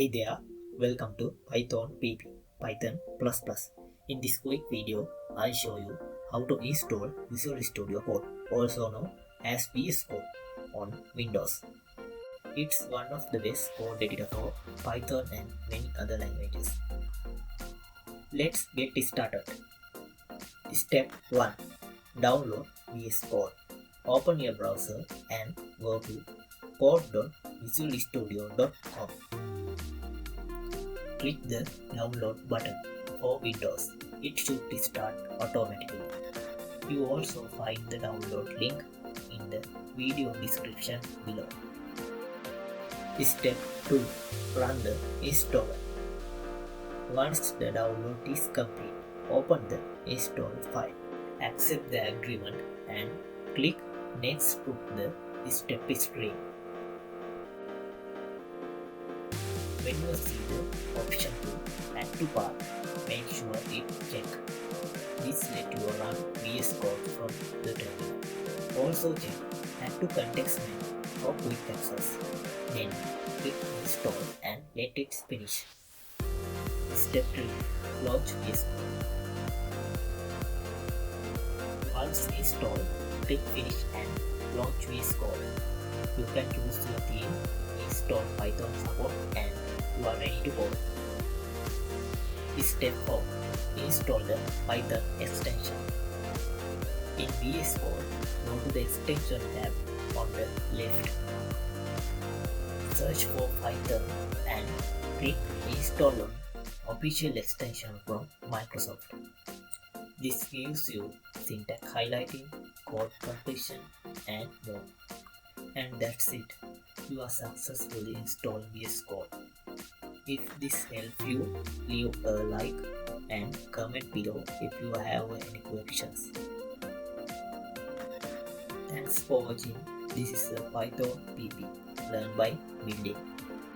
Hey there, welcome to PythonPP, Python++. In this quick video, I'll show you how to install VisualStudioCode, also known as VSCODE, on Windows. It's one of the best code editor for Python and many other languages. Let's get started. Step 1. Download VSCODE. Open your browser and go to code.visualstudio.com. Click the download button for Windows. It should start automatically. You also find the download link in the video description below. Step 2. Run the installer. Once the download is complete, open the install file. Accept the agreement and click Next to the step screen. When you see the option to add to path, make sure it checked. This let you run VS Code from the terminal. Also check add to context menu for quick access. Then click install and let it finish. Step 3. Launch VS Code. Once installed, click finish and launch VS Code. You can choose your theme, install Python support, and you are ready to go. Step 4. Install the Python extension. In VS Code, go to the extension tab on the left. Search for Python and click install on official extension from Microsoft. This gives you syntax highlighting, code completion, and more. And that's it. You are successfully installed VS Code. If this helped you, leave a like and comment below if you have any questions. Thanks for watching. This is a PythonPP. Learn by building.